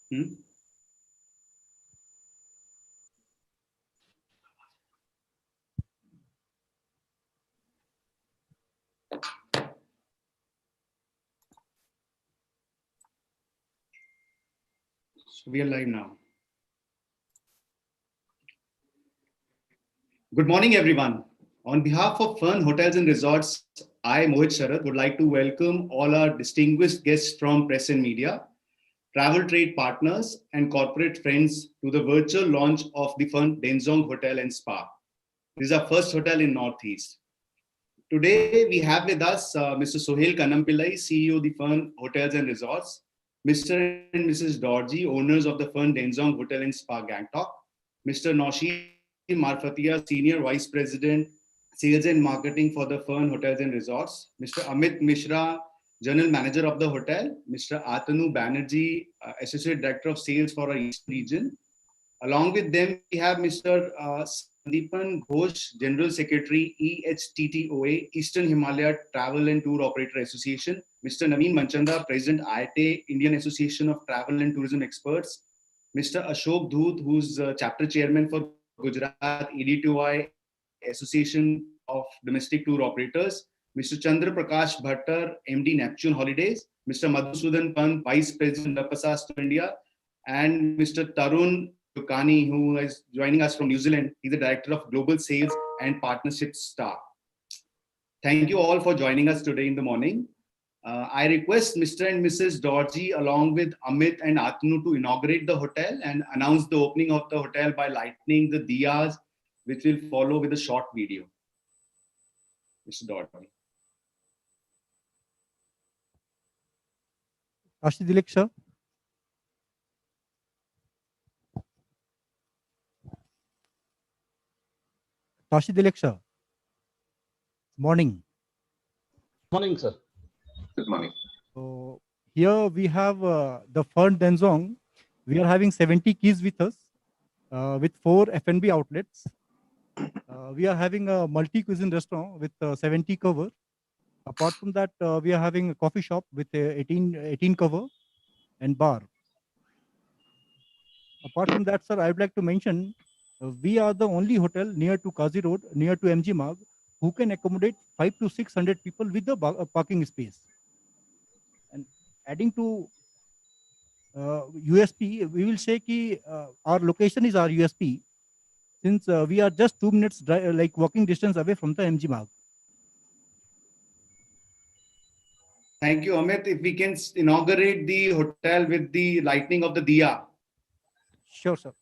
Hmm? So we are live now. Good morning, everyone. On behalf of Fern Hotels and Resorts, I, Mohit Sharad, would like to welcome all our distinguished guests from press and media, travel trade partners, and corporate friends to the virtual launch of the Fern Denzong Hotel and Spa. This is our first hotel in Northeast. Today, we have with us Mr. Sohail Kanampillai, CEO of the Fern Hotels and Resorts, Mr. and Mrs. Dorji, owners of the Fern Denzong Hotel and Spa Gangtok, Mr. Naushir Marfatia, Senior Vice President, Sales and Marketing for the Fern Hotels and Resorts, Mr. Amit Mishra, General Manager of the hotel, Mr. Atanu Banerjee, Associate Director of Sales for our Eastern region. Along with them, we have Mr. Sandeepan Ghosh, General Secretary, EHTTOA, Eastern Himalaya Travel and Tour Operator Association, Mr. Naveen Manchanda, President, IATA, Indian Association of Travel and Tourism Experts, Mr. Ashok Dhoot, who's Chapter Chairman for Gujarat, EDTOI, Association of Domestic Tour Operators, Mr. Chandra Prakash Bhattar, MD Neptune Holidays, Mr. Madhusudan Pant, Vice President, Lapasas to India, and Mr. Tarun Yukani, who is joining us from New Zealand. He's the Director of Global Sales and Partnerships Staff. Thank you all for joining us today in the morning. I request Mr. and Mrs. Dorji, along with Amit and Atanu, to inaugurate the hotel and announce the opening of the hotel by lighting the diyas, which will follow with a short video. Mr. Dorji. Ashi Dilek sir. Tashi Dilek sir. Morning. Morning, sir. Good morning. So here we have the Fern Denzong. We are having 70 keys with us, with 4 F&B outlets. We are having a multi-cuisine restaurant with 70 cover. Apart from that, we are having a coffee shop with 18 cover and bar. Apart from that, sir, I would like to mention we are the only hotel near to Kazi Road, near to MG Marg, who can accommodate 500 to 600 people with the parking space. And adding to USP, we will say that our location is our USP, since we are just 2 minutes like walking distance away from the MG Marg. Thank you, Amit. If we can inaugurate the hotel with the lighting of the diya. Sure, sir.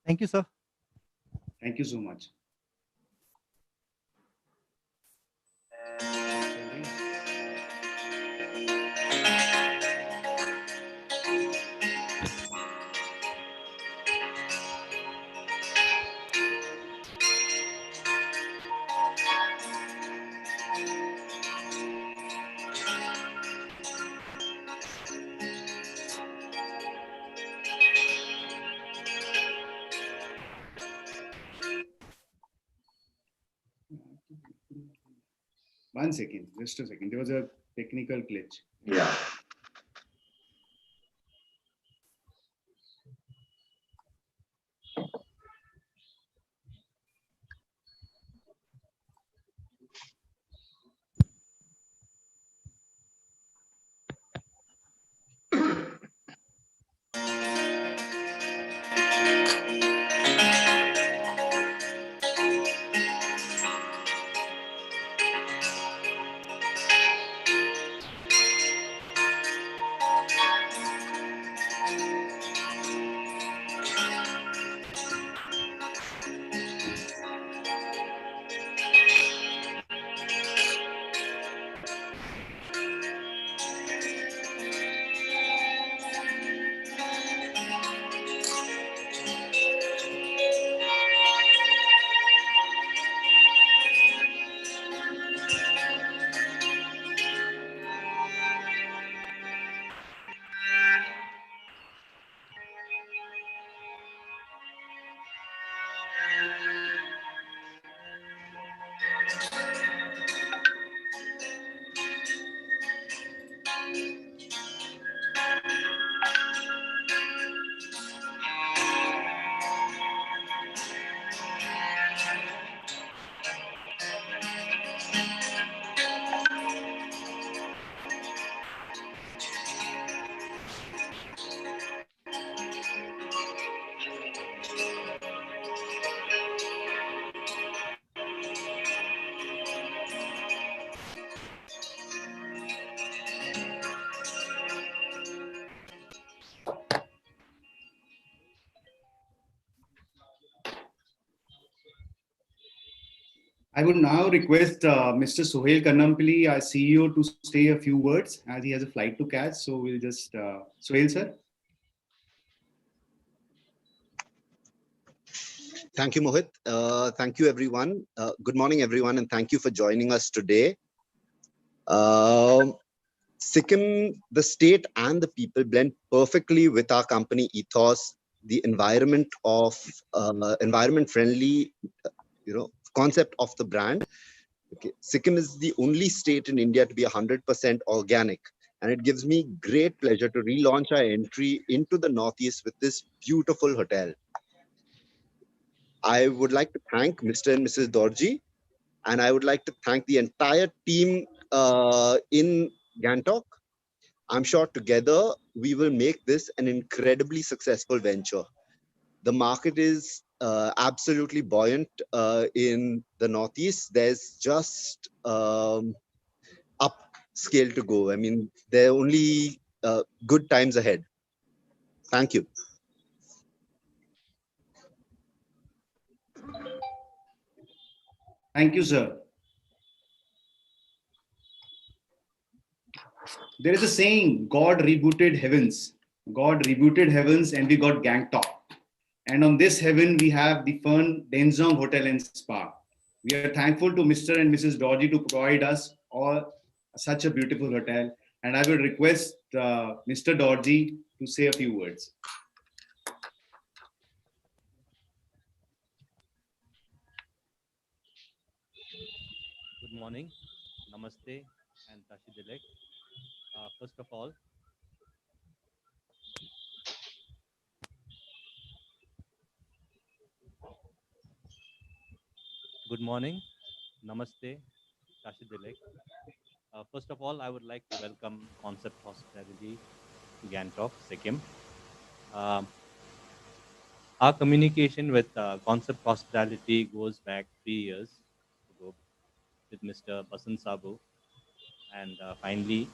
Thank you, sir. Thank you so much. 1 second, just a second. There was a technical glitch. Yeah. I would now request Mr. Sohail Kannampally, our CEO, to say a few words as he has a flight to catch. So we'll just, Sohail sir. Thank you, Mohit. Thank you, everyone. Good morning, everyone, and thank you for joining us today. Sikkim, the state and the people blend perfectly with our company ethos, the environment friendly, concept of the brand. Okay. Sikkim is the only state in India to be 100% organic, and it gives me great pleasure to relaunch our entry into the Northeast with this beautiful hotel. I would like to thank Mr. and Mrs. Dorji, and I would like to thank the entire team in Gangtok. I'm sure together we will make this an incredibly successful venture. The market is absolutely buoyant in the Northeast. There's just upscale to go. I mean, there are only good times ahead. Thank you. Thank you, sir. There is a saying, God rebooted heavens. God rebooted heavens and we got Gangtok. And on this heaven, we have the Fern Denzong Hotel and Spa. We are thankful to Mr. and Mrs. Dorji to provide us all such a beautiful hotel. And I will request Mr. Dorji to say a few words. Good morning, Namaste, and Tashi Dilek. First of all, good morning, Namaste, Tashi Dilek. First of all, I would like to welcome Concept Hospitality to Gangtok, Sikkim. Our communication with Concept Hospitality goes back 3 years ago with Mr. Basant Sabu, and finally,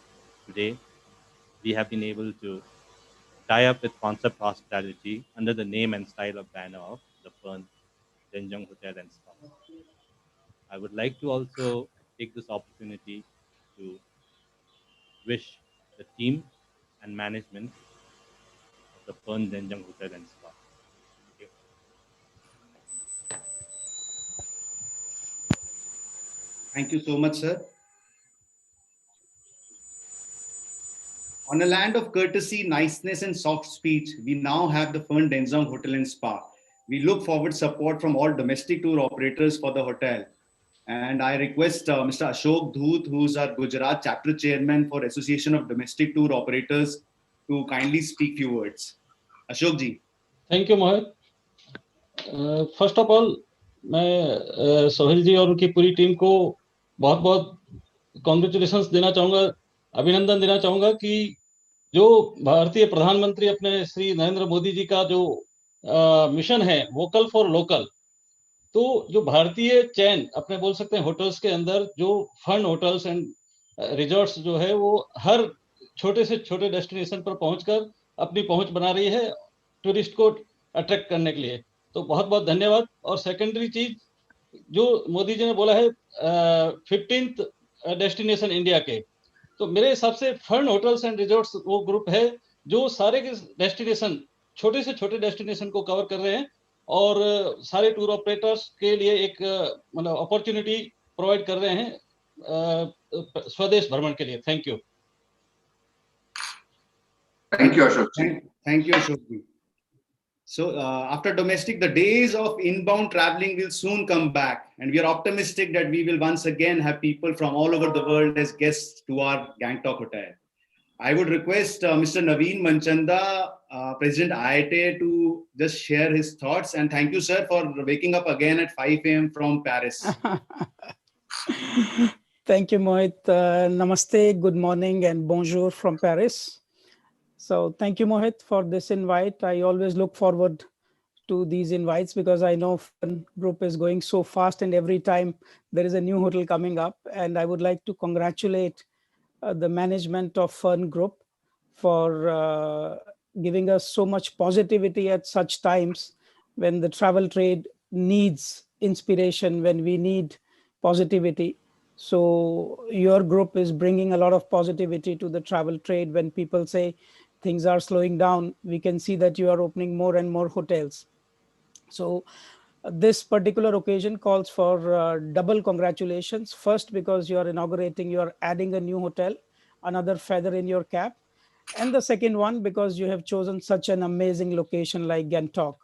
today, we have been able to tie up with Concept Hospitality under the name and style of banner of the Fern Denzong Hotel and Spa. I would like to also take this opportunity to wish the team and management of the Fern Denzong Hotel and Spa. Thank you. Thank you so much, sir. On a land of courtesy, niceness, and soft speech, we now have the Fern Denzong Hotel and Spa. We look forward support from all domestic tour operators for the hotel. And I request Mr. Ashok Dhoot, who's our Gujarat chapter chairman for Association of Domestic Tour Operators, to kindly speak few words. Ashok ji. Thank you Mohit. First of all मैं सोहेल जी और उनकी पूरी team को बहुत बहुत congratulations देना चाहूँगा, अभिनंदन देना चाहूँगा कि जो भारतीय प्रधानमंत्री अपने श्री नरेंद्र मोदी जी का जो मिशन है वोकल फॉर लोकल, तो जो भारतीय चैन अपने बोल सकते हैं होटल्स के अंदर जो फन होटल्स एंड रिजॉर्ट्स जो है वो हर छोटे से छोटे डेस्टिनेशन पर पहुंचकर अपनी पहुंच बना रही है टूरिस्ट को अट्रैक्ट करने के लिए. तो बहुत बहुत धन्यवाद. और सेकेंडरी चीज जो मोदी जी ने बोला है 15th डेस्टिनेशन इंडिया के, तो मेरे हिसाब से फन होटल्स एंड रिजॉर्ट्स वो ग्रुप है जो सारे के डेस्टिनेशन छोटे से छोटे डेस्टिनेशन को कवर कर रहे हैं और सारे टूर ऑपरेटर्स के लिए एक मतलब अपॉर्चुनिटी प्रोवाइड कर रहे हैं स्वदेश भ्रमण के लिए. Thank you. Thank you, Ashok ji. Thank you, Ashok ji. So after domestic, the days of inbound traveling will soon come back, and we are optimistic that we will once again have people from all over the world as guests to our Gangtok hotel. I would request Mr. Naveen Manchanda, President IITA, to just share his thoughts. And thank you, sir, for waking up again at 5 a.m. from Paris. Thank you, Mohit. Namaste, good morning, and bonjour from Paris. So thank you, Mohit, for this invite. I always look forward to these invites because I know Fern Group is going so fast, and every time there is a new hotel coming up. And I would like to congratulate the management of Fern Group for giving us so much positivity at such times when the travel trade needs inspiration, when we need positivity. So your group is bringing a lot of positivity to the travel trade. When people say things are slowing down, we can see that you are opening more and more hotels. So this particular occasion calls for double congratulations. First, because you are inaugurating, you are adding a new hotel, another feather in your cap. And the second one, because you have chosen such an amazing location like Gangtok.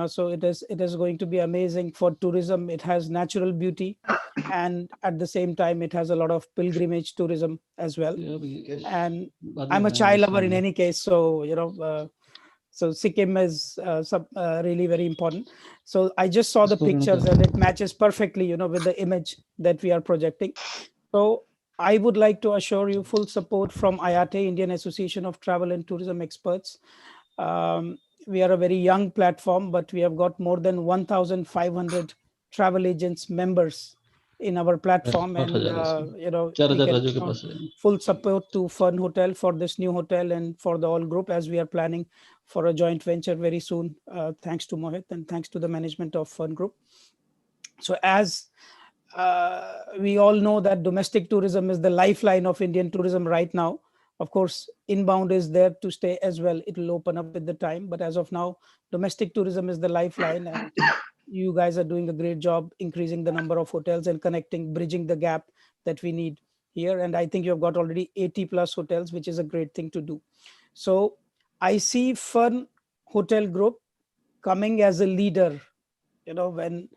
So it is going to be amazing for tourism. It has natural beauty, and at the same time it has a lot of pilgrimage tourism as well. And I'm a child lover in any case, so so Sikkim is really very important. So I just saw the pictures and it matches perfectly with the image that we are projecting. So I would like to assure you full support from IATA, Indian Association of Travel and Tourism Experts. We are a very young platform, but we have got more than 1,500 travel agents members in our platform, and we can, full support to Fern Hotel for this new hotel and for the all group as we are planning for a joint venture very soon. Thanks to Mohit and thanks to the management of Fern Group. So as we all know that domestic tourism is the lifeline of Indian tourism right now. Of course, inbound is there to stay as well. It will open up with the time. But as of now, domestic tourism is the lifeline. And you guys are doing a great job increasing the number of hotels and connecting, bridging the gap that we need here. And I think you've got already 80 plus hotels, which is a great thing to do. So I see Fern Hotel Group coming as a leader. When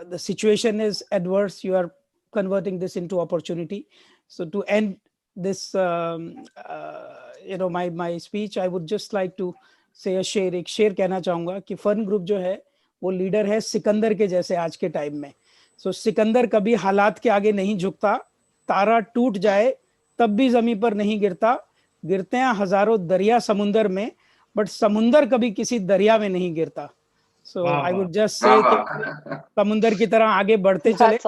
the situation is adverse, you are converting this into opportunity. So to end this my speech, I would just like to say एक शेर कहना चाहूंगा कि fern group जो है वो leader है सिकंदर के जैसे आज के टाइम में. सो सिकंदर कभी हालात के आगे नहीं झुकता, तारा टूट जाए तब भी जमीन पर नहीं गिरता, गिरते हैं हजारों दरिया समुंदर में, बट समुंदर कभी किसी दरिया में नहीं गिरता. So I would just say कि समुंदर की तरह आगे बढ़ते चले.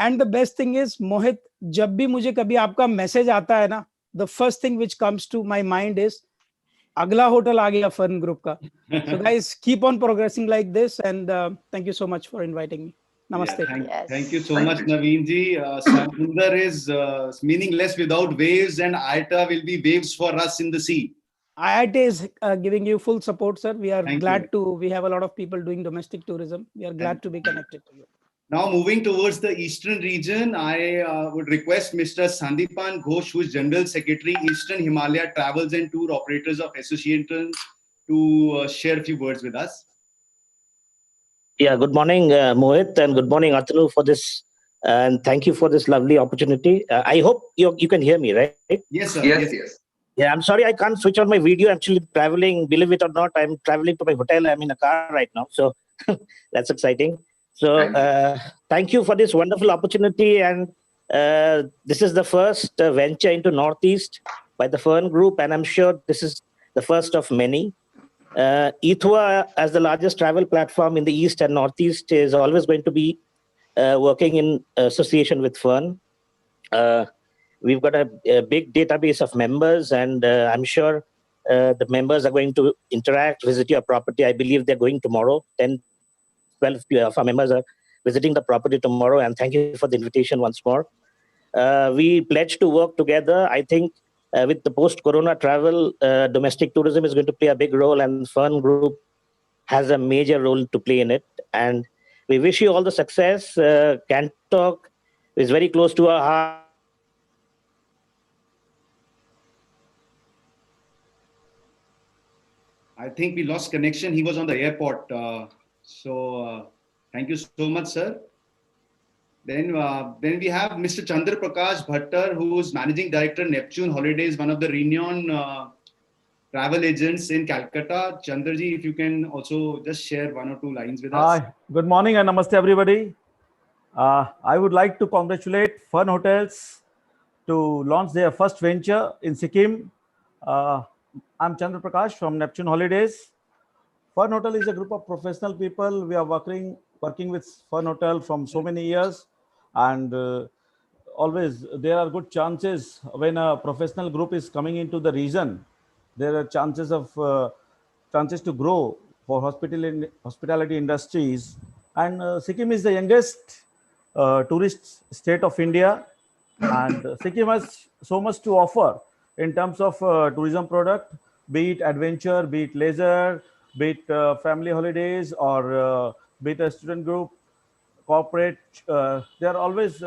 And the best thing is, Mohit, जब भी मुझे कभी आपका मैसेज आता है ना, the first thing which comes to my mind is अगला होटल आ गया फर्न ग्रुप का. So guys, keep on progressing like this, and thank you so much for inviting me. Namaste. Thank you so much, Naveen ji. Samundar is meaningless without waves, and IATA will be waves for us in the sea. IIT is giving you full support, sir. We are glad to. We have a lot of people doing domestic tourism. We are glad to be connected to you. Now, moving towards the eastern region, I would request Mr. Sandipan Ghosh, who is General Secretary, Eastern Himalaya Travels and Tour Operators of Association, to share a few words with us. Yeah, good morning, Mohit, and good morning, Atanu, for this. And thank you for this lovely opportunity. I hope you can hear me, right? Yes, sir. Yes, Yes. yes. Yeah, I'm sorry I can't switch on my video. I'm actually traveling, believe it or not, I'm traveling to my hotel. I'm in a car right now. So that's exciting. So Thank you. thank you for this wonderful opportunity. And this is the first venture into Northeast by the Fern Group. And I'm sure this is the first of many. ETHUA, as the largest travel platform in the East and Northeast, is always going to be working in association with Fern. We've got a big database of members, and I'm sure the members are going to interact, visit your property. I believe they're going tomorrow. 10, 12 of our members are visiting the property tomorrow, and thank you for the invitation once more. We pledge to work together. I think with the post-corona travel, domestic tourism is going to play a big role, and Fern Group has a major role to play in it. And we wish you all the success. Gangtok is very close to our heart. We have been there for many years. I think we lost connection. He was on the airport. Thank you so much, sir. Then we have Mr. Chandra Prakash Bhattar, who is Managing Director, Neptune Holidays, one of the renowned travel agents in Calcutta. Chandraji, if you can also just share one or two lines with us. Hi, good morning and namaste everybody. I would like to congratulate Fern Hotels to launch their first venture in Sikkim. I'm Chandra Prakash from Neptune Holidays. Fern Hotel is a group of professional people. We are working with Fern Hotel from so many years, and always there are good chances when a professional group is coming into the region. There are chances to grow for hospitality industries. And Sikkim is the youngest tourist state of India, and Sikkim has so much to offer in terms of tourism product, be it adventure, be it leisure, be it family holidays, or be it a student group, corporate. They are always,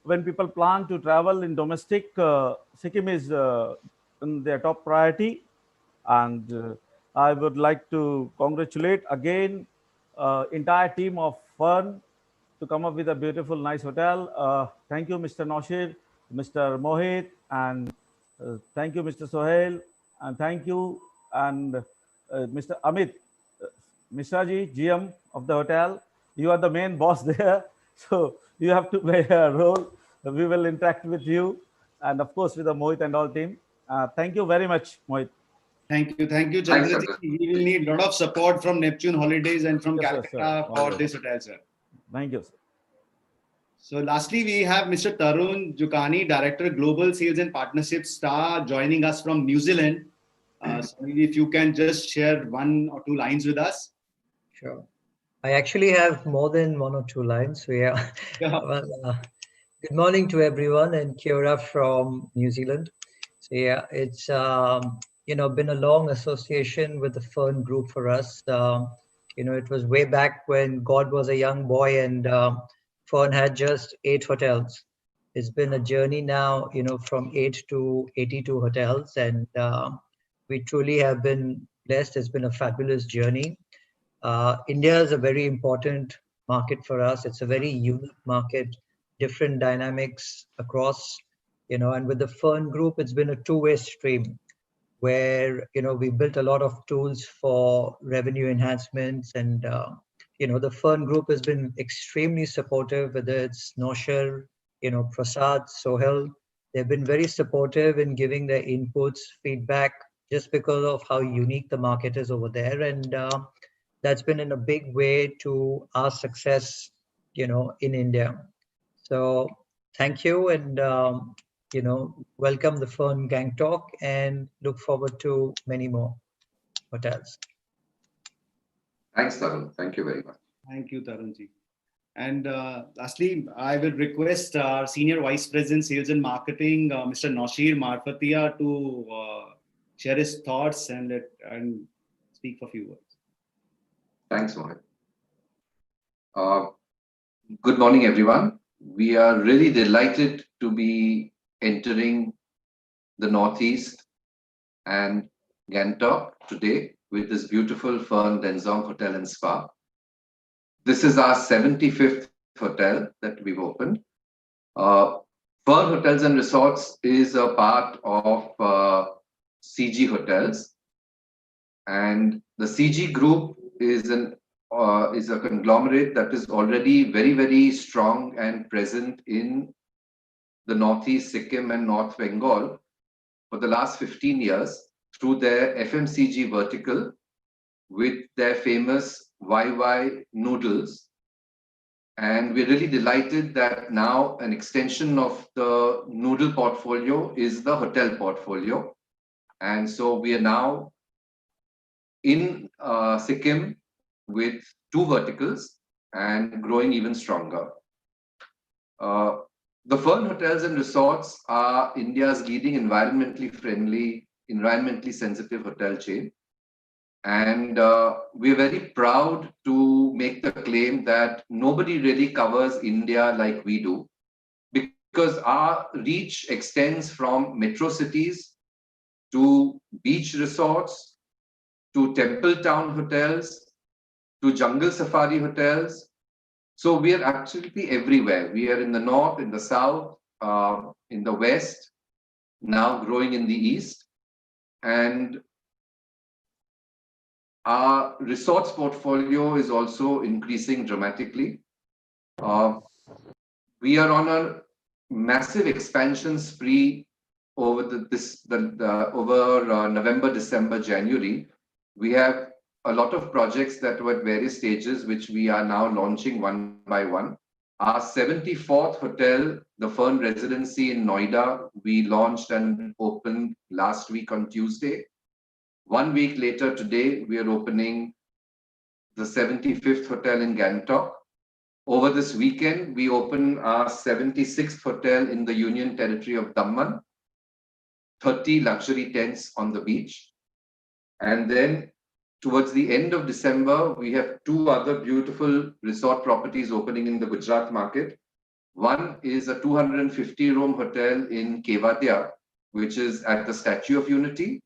when people plan to travel in domestic, Sikkim is in their top priority. And I would like to congratulate again entire team of Fern to come up with a beautiful, nice hotel. Thank you, Mr. Noshir, Mr. Mohit, and thank you, Mr. Sohail, and thank you, and Mr. Amit, Mishraji, GM of the hotel. You are the main boss there, so you have to play a role. We will interact with you, and of course with the Mohit and all team. Thank you very much, Mohit. Thank you, Thanks, Chandraji. Chandra. We will need a lot of support from Neptune Holidays and from Yes, sir, Calcutta for always. this hotel, sir. Thank you, sir. So lastly, we have Mr. Tarun Jukani, Director Global Sales and Partnerships Star, joining us from New Zealand. So maybe if you can just share one or two lines with us. Sure. I actually have more than one or two lines. So yeah. Yeah. Well, good morning to everyone, and kia ora from New Zealand. So yeah, it's been a long association with the Fern Group for us. It was way back when God was a young boy, and Fern had just 8 hotels. It's been a journey now, from 8 to 82 hotels, and we truly have been blessed. It's been a fabulous journey. India is a very important market for us. It's a very unique market, different dynamics across, and with the Fern Group, it's been a two-way stream where, we built a lot of tools for revenue enhancements, and, the Fern Group has been extremely supportive, whether it's Noshir, Prasad, Sohel. They've been very supportive in giving their inputs, feedback, just because of how unique the market is over there. And that's been in a big way to our success, in India. So thank you, and welcome the Fern Gangtok, and look forward to many more hotels. Thanks, Tarun. Thank you very much. Thank you, Tarunji. And lastly, I will request our Senior Vice President, Sales and Marketing, Mr. Noshir Marfatia, to share his thoughts and speak for a few words. Thanks, Mohit. Good morning, everyone. We are really delighted to be entering the Northeast and Gangtok today with this beautiful Fern Denzong Hotel and Spa. This is our 75th hotel that we've opened. Fern Hotels and Resorts is a part of CG Hotels, and the CG Group is a conglomerate that is already very, very strong and present in the Northeast, Sikkim, and North Bengal for the last 15 years through their FMCG vertical with their famous YY noodles. And we're really delighted that now an extension of the noodle portfolio is the hotel portfolio. And so we are now in Sikkim with 2 verticals and growing even stronger. The Fern Hotels and Resorts are India's leading environmentally friendly, environmentally sensitive hotel chain. And we're very proud to make the claim that nobody really covers India like we do, because our reach extends from metro cities to beach resorts, to temple town hotels, to jungle safari hotels. So we are absolutely everywhere. We are in the north, in the south, in the west, now growing in the east. And our resorts portfolio is also increasing dramatically. We are on a massive expansion spree over November, December, January. We have a lot of projects that were at various stages, which we are now launching one by one. Our 74th hotel, the Fern Residency in Noida, we launched and opened last week on Tuesday. 1 week later today, we are opening the 75th hotel in Gangtok. Over this weekend, we open our 76th hotel in the Union Territory of Daman, 30 luxury tents on the beach. And then towards the end of December, we have 2 other beautiful resort properties opening in the Gujarat market. One is a 250-room hotel in Kevadia, which is at the Statue of Unity.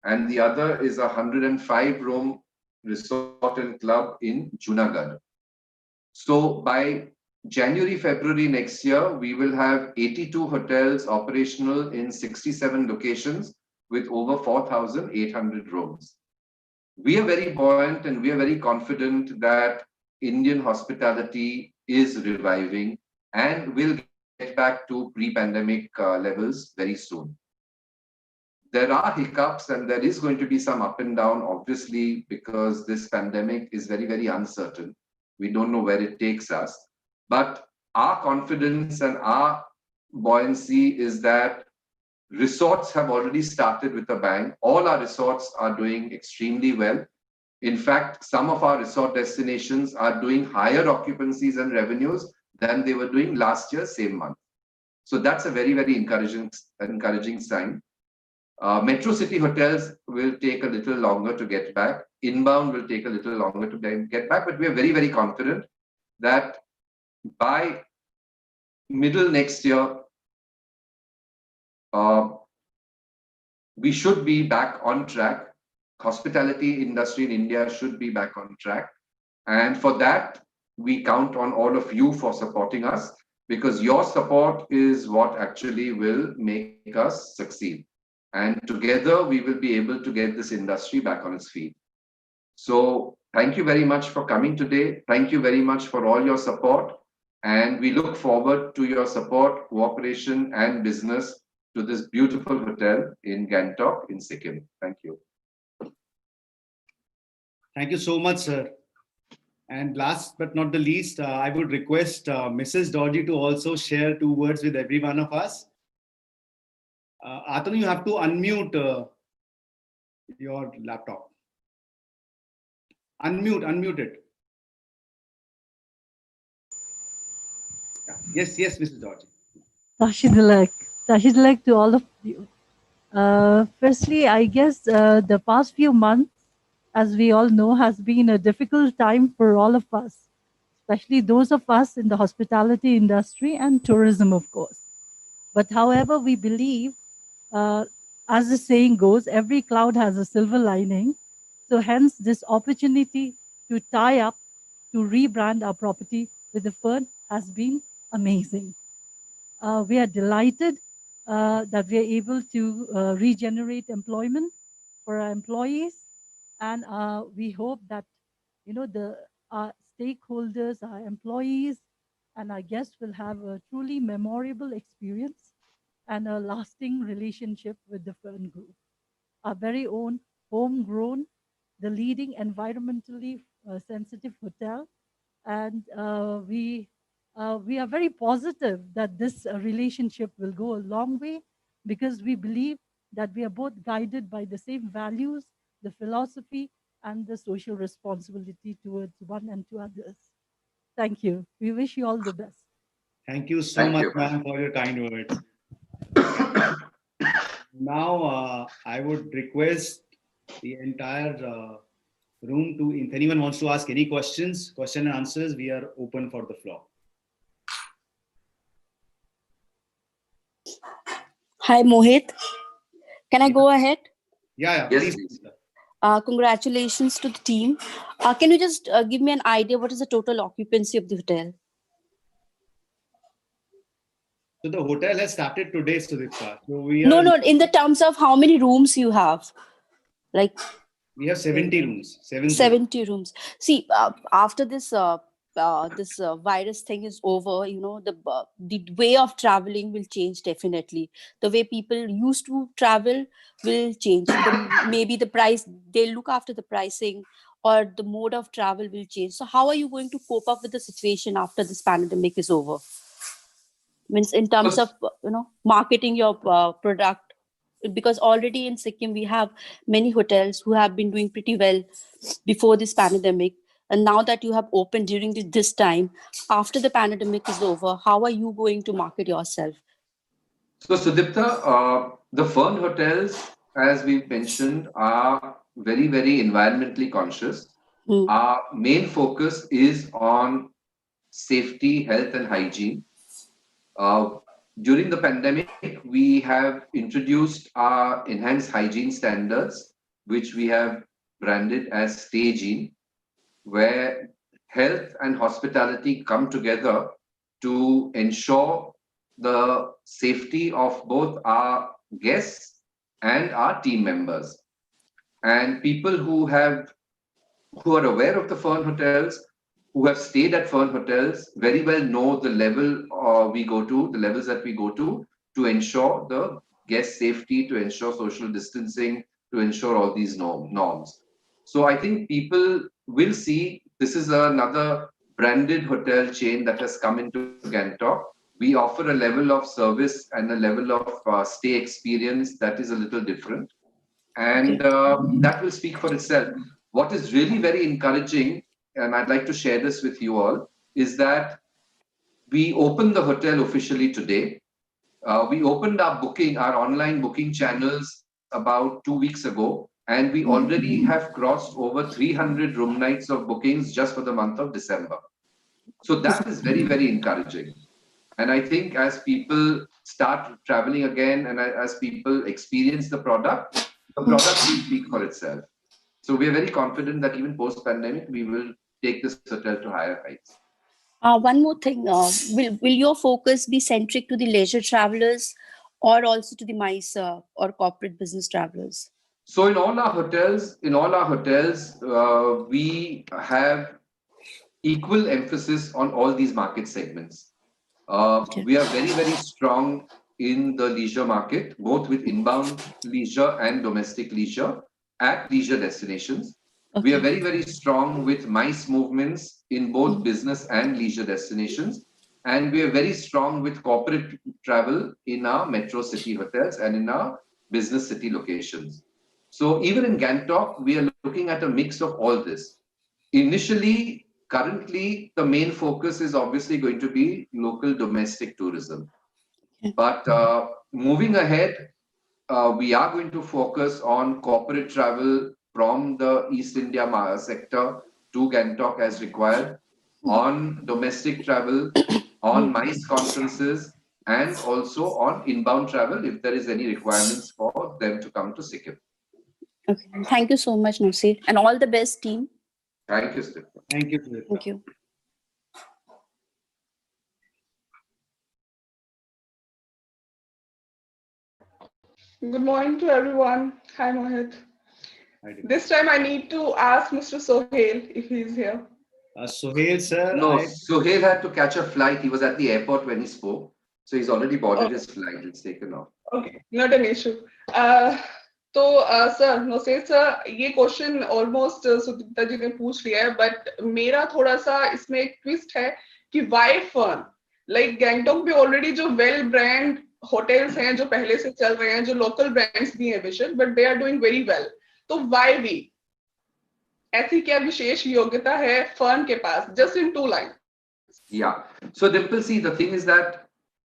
And the other is a 105-room resort and club in Junagadh. So by January, February next year, we will have 82 hotels operational in 67 locations with over 4,800 rooms. We are very buoyant and we are very confident that Indian hospitality is reviving and will get back to pre-pandemic levels very soon. There are hiccups and there is going to be some up and down, obviously, because this pandemic is very, very uncertain. We don't know where it takes us. But our confidence and our buoyancy is that resorts have already started with a bang. All our resorts are doing extremely well. In fact, some of our resort destinations are doing higher occupancies and revenues than they were doing last year, same month. So that's a very, very encouraging sign. Metro city hotels will take a little longer to get back. Inbound will take a little longer to get back, but we are very, very confident that by middle next year, we should be back on track. Hospitality industry in India should be back on track. And for that, we count on all of you for supporting us, because your support is what actually will make us succeed. And together, we will be able to get this industry back on its feet. So thank you very much for coming today. Thank you very much for all your support. And we look forward to your support, cooperation, and business to this beautiful hotel in Gangtok in Sikkim. Thank you. Thank you so much, sir. And last but not the least, I would request Mrs. Dorji to also share 2 words with every one of us. Atanu, you have to unmute your laptop. Unmute it. Yeah. Yes, Mrs. Dorji. Tashidalak to all of you. Firstly, I guess the past few months, as we all know, has been a difficult time for all of us, especially those of us in the hospitality industry and tourism, of course. But however, we believe, as the saying goes, every cloud has a silver lining. So hence this opportunity to tie up to rebrand our property with the Fern has been amazing. We are delighted that we are able to regenerate employment for our employees, and we hope that our stakeholders, our employees, and our guests will have a truly memorable experience and a lasting relationship with the Fern Group. Our very own homegrown, the leading environmentally sensitive hotel, and we are very positive that this relationship will go a long way, because we believe that we are both guided by the same values, the philosophy, and the social responsibility towards one and to others. Thank you. We wish you all the best. Thank you so Thank much, you. ma'am, for your kind words. Now, I would request the entire room to, if anyone wants to ask any questions, question and answers, we are open for the floor. Hi, Mohit. Can I go ahead? Yeah, Yes, please. please. Congratulations to the team. Can you just give me an idea what is the total occupancy of the hotel? So the hotel has started today, Sudipta. So we are, No, in the terms of how many rooms you have. Like we have 70 rooms. 70 rooms. See, after this this virus thing is over, the way of traveling will change definitely. The way people used to travel will change. Maybe the price, they'll look after the pricing, or the mode of travel will change. So how are you going to cope up with the situation after this pandemic is over? Means in terms of marketing your product, because already in Sikkim we have many hotels who have been doing pretty well before this pandemic, and now that you have opened during this time after the pandemic is over, how are you going to market yourself? So Sudipta, the Fern hotels, as we mentioned, are very, very environmentally conscious. Our main focus is on safety, health, and hygiene. During the pandemic, we have introduced our enhanced hygiene standards, which we have branded as Stay, where health and hospitality come together to ensure the safety of both our guests and our team members. And people who are aware of the Fern hotels, who have stayed at Fern hotels, very well know the level we go to, the levels that we go to ensure the guest safety, to ensure social distancing, to ensure all these norms. So I think people will see this is another branded hotel chain that has come into Gangtok. We offer a level of service and a level of stay experience that is a little different. And that will speak for itself. What is really very encouraging, and I'd like to share this with you all, is that we opened the hotel officially today. We opened our online booking channels about 2 weeks ago, and we already have crossed over 300 room nights of bookings just for the month of December. So that is very, very encouraging. And I think as people start traveling again, and as people experience the product will speak for itself. So we are very confident that even post-pandemic, we will take this hotel to higher heights. One more thing, will your focus be centric to the leisure travelers or also to the MICE or corporate business travelers? So in all our hotels, we have equal emphasis on all these market segments. We are very, very strong in the leisure market, both with inbound leisure and domestic leisure at leisure destinations. We are very, very strong with MICE movements in both business and leisure destinations. And we are very strong with corporate travel in our metro city hotels and in our business city locations. So even in Gangtok, we are looking at a mix of all this. Initially, currently, the main focus is obviously going to be local domestic tourism. But moving ahead, we are going to focus on corporate travel from the East India sector to Gangtok as required, on domestic travel, on MICE conferences, and also on inbound travel if there is any requirements for them to come to Sikkim. Okay. Thank you so much, Nasir. And all the best, team. Thank you, Stephen. Thank you, Sujata. Thank you. Good morning to everyone. Hi, Mohit. This time I need to ask Mr. Sohail if he's here. Sohail, sir. No, Sohail had to catch a flight. He was at the airport when he spoke. So he's already boarded his flight. It's taken off. Okay, not an issue. तो sir नोसेर sir ये question almost Sudipta जी ने पूछ लिया है but मेरा थोड़ा सा इसमें एक ट्विस्ट है कि व्हाई फर्न लाइक गैंगटॉक में ऑलरेडी जो वेल ब्रांड होटल्स हैं जो पहले से चल रहे हैं जो लोकल ब्रांड्स भी हैं विशेष but they are doing very well तो व्हाई वी ऐसी क्या विशेष योग्यता है फर्न के पास just in 2 line Yeah. So Dimple, see, the thing is that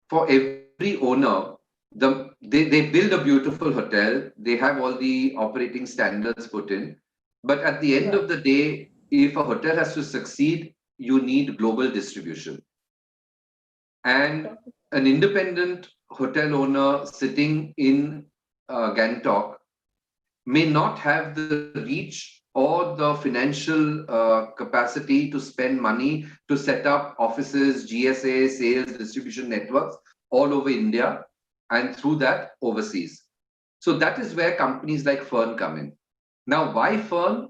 for every owner, they build a beautiful hotel. They have all the operating standards put in. But at the end of the day, if a hotel has to succeed, you need global distribution. And an independent hotel owner sitting in Gangtok may not have the reach or the financial capacity to spend money to set up offices, GSA, sales, distribution networks all over India and through that overseas. So that is where companies like Fern come in. Now, why Fern?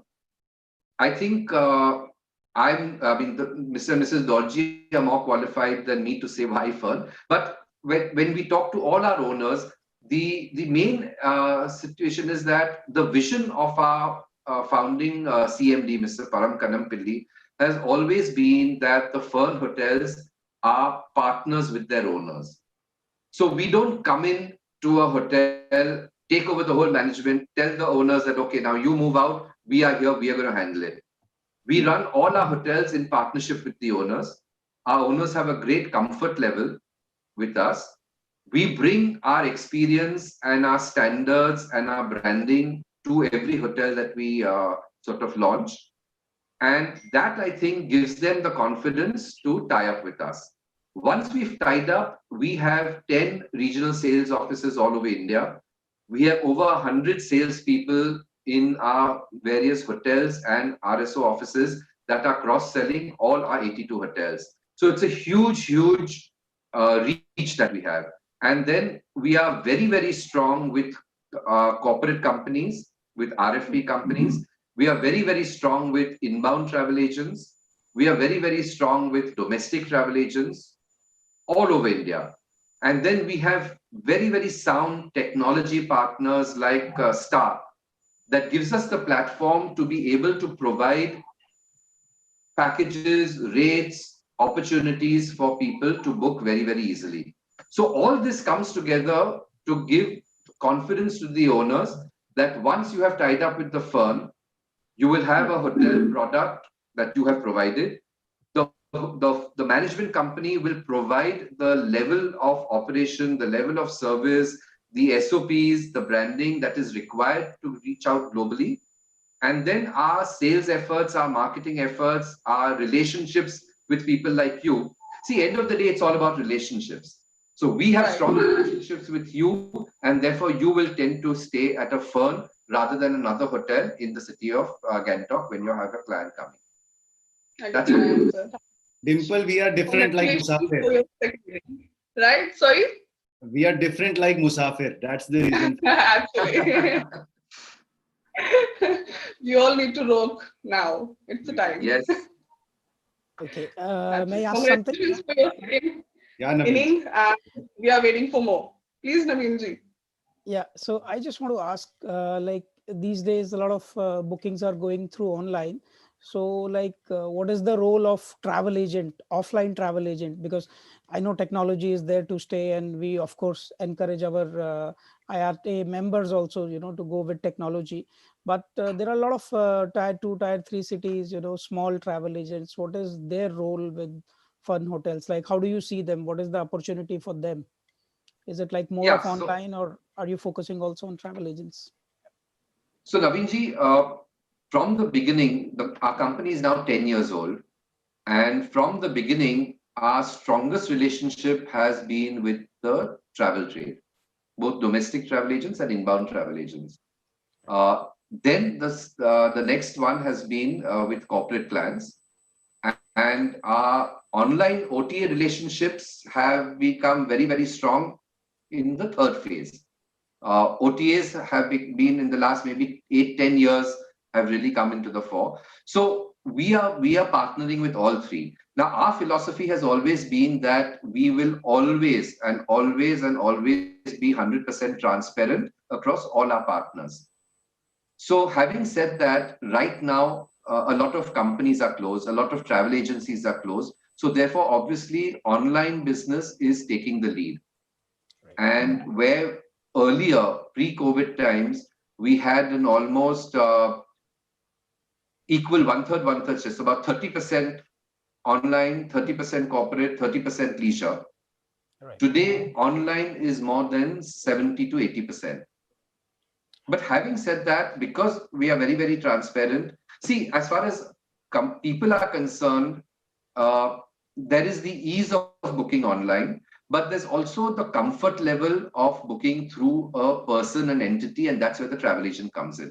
I think Mr. and Mrs. Dorji are more qualified than me to say why Fern. But when we talk to all our owners, the main situation is that the vision of our founding CMD, Mr. Param Kanampilli, has always been that the Fern hotels are partners with their owners. So we don't come in to a hotel, take over the whole management, tell the owners that, okay, now you move out, we are here, we are going to handle it. We run all our hotels in partnership with the owners. Our owners have a great comfort level with us. We bring our experience and our standards and our branding to every hotel that we sort of launch. And that, I think, gives them the confidence to tie up with us. Once we've tied up, we have 10 regional sales offices all over India. We have over 100 salespeople in our various hotels and RSO offices that are cross-selling all our 82 hotels. So it's a huge, huge reach that we have. And then we are very, very strong with corporate companies, with RFP companies. We are very, very strong with inbound travel agents. We are very, very strong with domestic travel agents all over India. And then we have very, very sound technology partners like Star that gives us the platform to be able to provide packages, rates, opportunities for people to book very, very easily. So all this comes together to give confidence to the owners that once you have tied up with the firm, you will have a hotel product that you have provided. The management company will provide the level of operation, the level of service, the SOPs, the branding that is required to reach out globally. And then our sales efforts, our marketing efforts, our relationships with people like you. See, end of the day, it's all about relationships. So we have strong relationships with you, and therefore you will tend to stay at a Fern rather than another hotel in the city of Gangtok when you have a client coming. That's it. Dimple, we are different like Musafir. Right? Sorry? We are different like Musafir. That's the reason. Actually. We all need to rock now. It's the time. Yes. Okay. May I ask something? For your inning, we are waiting for more. Please, Naveen ji. Yeah. So I just want to ask, like these days, a lot of bookings are going through online. So like, what is the role of travel agent, offline travel agent? Because I know technology is there to stay, and we of course encourage our IRTA members also, to go with technology. But there are a lot of tier 2, tier 3 cities, small travel agents. What is their role with Fun hotels? Like, how do you see them? What is the opportunity for them? Is it like more of online, or are you focusing also on travel agents? So Naveenji, from the beginning, our company is now 10 years old. And from the beginning, our strongest relationship has been with the travel trade, both domestic travel agents and inbound travel agents. Then the next one has been with corporate clients. And our online OTA relationships have become very, very strong in the third phase. OTAs have been in the last maybe 8-10 years have really come into the fore. So we are partnering with all three. Now our philosophy has always been that we will always be 100% transparent across all our partners. So having said that, right now a lot of companies are closed, a lot of travel agencies are closed. So therefore, obviously, online business is taking the lead. And where earlier, pre-COVID times, we had an almost equal one-third, so about 30% online, 30% corporate, 30% leisure. Right. Today, online is more than 70 to 80%. But having said that, because we are very, very transparent, see, as far as people are concerned, there is the ease of booking online, but there's also the comfort level of booking through a person, an entity, and that's where the travel agent comes in.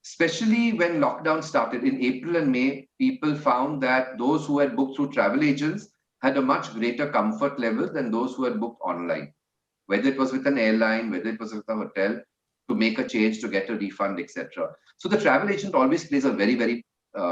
Especially when lockdown started in April and May, people found that those who had booked through travel agents had a much greater comfort level than those who had booked online, whether it was with an airline, whether it was with a hotel, to make a change, to get a refund, etc. So the travel agent always plays a very, very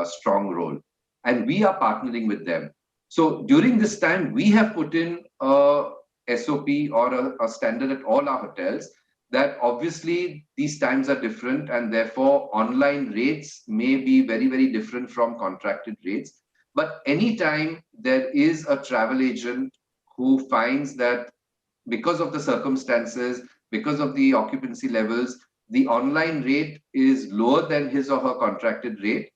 strong role, and we are partnering with them. So during this time, we have put in a SOP or a standard at all our hotels that obviously these times are different, and therefore online rates may be very, very different from contracted rates. But anytime there is a travel agent who finds that because of the circumstances, because of the occupancy levels, the online rate is lower than his or her contracted rate,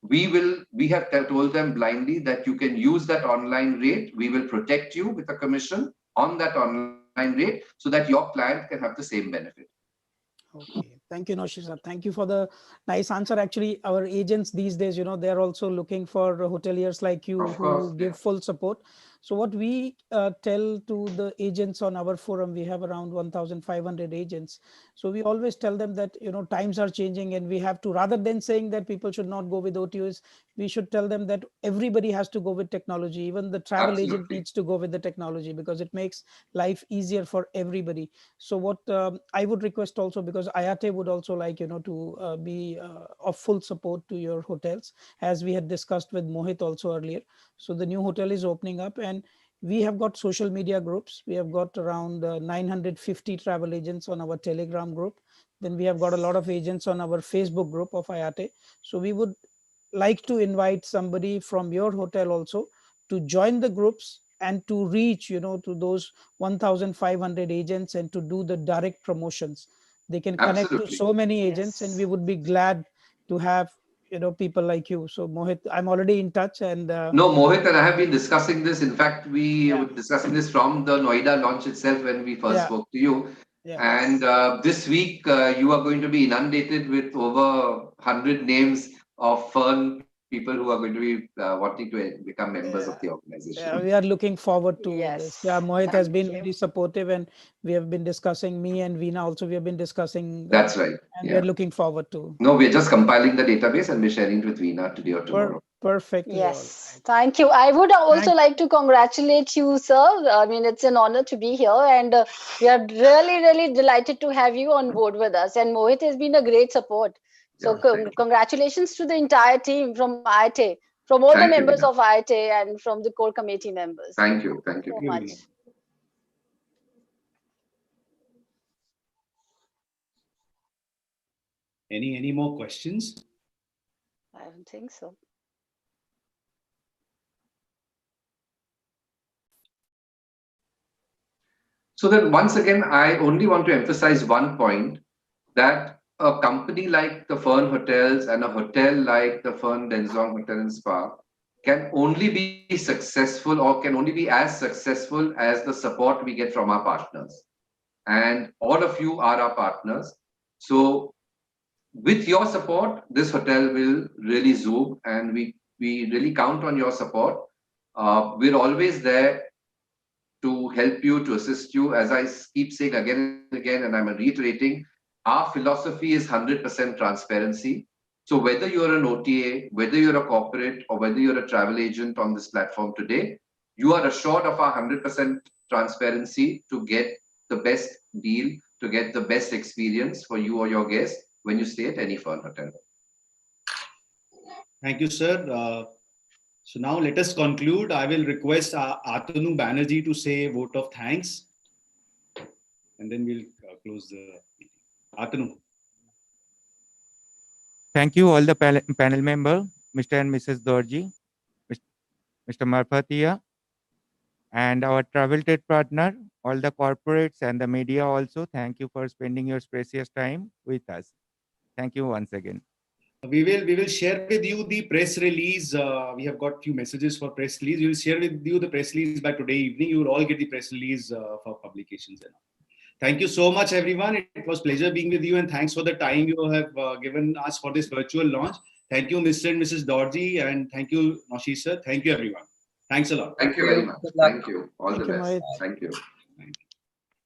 we have told them blindly that you can use that online rate. We will protect you with a commission on that online rate so that your client can have the same benefit. Okay, thank you, Noshir sir. Thank you for the nice answer. Actually, our agents these days, they're also looking for hoteliers like you who give full support. So what we tell to the agents on our forum, we have around 1,500 agents. So we always tell them that, times are changing and we have to, rather than saying that people should not go with OTAs, we should tell them that everybody has to go with technology. Even the travel agent needs to go with the technology because it makes life easier for everybody. So what I would request also, because IATA would also like, to be of full support to your hotels, as we had discussed with Mohit also earlier. So the new hotel is opening up and we have got social media groups. We have got around 950 travel agents on our Telegram group. Then we have got a lot of agents on our Facebook group of IATA. So we would like to invite somebody from your hotel also to join the groups and to reach, to those 1,500 agents and to do the direct promotions. They can connect to so many agents, and we would be glad to have, people like you. So Mohit, I'm already in touch. And no, Mohit and I have been discussing this. In fact, we were discussing this from the Noida launch itself when we first spoke to you. And this week, you are going to be inundated with over 100 names of Fern people who are going to be wanting to become members of the organization. We are looking forward to this. Yeah, Mohit has been very supportive, and we have been discussing, me and Veena also, we have been discussing. That's right. And we are looking forward to. No, we're just compiling the database and we're sharing it with Veena today or tomorrow. Perfect. Yes, thank you. I would also like to congratulate you, sir. I mean, it's an honor to be here, and we are really, really delighted to have you on board with us. And Mohit has been a great support. So congratulations to the entire team from IATA, from all the members of IATA and from the core committee members. Thank you. Thank you so much. Any more questions? I don't think so. So then once again, I only want to emphasize one point, that a company like the Fern Hotels and a hotel like the Fern Denzong Hotel and Spa can only be successful, or can only be as successful as the support we get from our partners. And all of you are our partners. So with your support, this hotel will really zoom, and we really count on your support. We're always there to help you, to assist you. As I keep saying again and again, and I'm reiterating, our philosophy is 100% transparency. So whether you're an OTA, whether you're a corporate, or whether you're a travel agent on this platform today, you are assured of our 100% transparency to get the best deal, to get the best experience for you or your guests when you stay at any Fern hotel. Thank you, sir. So now let us conclude. I will request Atanu Banerjee to say a vote of thanks, and then we'll close the meeting. Atanu. Thank you all the panel member, Mr. and Mrs. Dorji, Mr. Marpatia, and our travel trade partner, all the corporates and the media also. Thank you for spending your precious time with us. Thank you once again. We will share with you the press release. We have got few messages for press release. We will share with you the press release by today evening. You will all get the press release for publications. Thank you so much, everyone. It was a pleasure being with you, and thanks for the time you have given us for this virtual launch. Thank you, Mr. and Mrs. Dorji, and thank you, Naushad sir. Thank you, everyone. Thanks a lot. Thank you very much. Thank you. All the best. Thank you.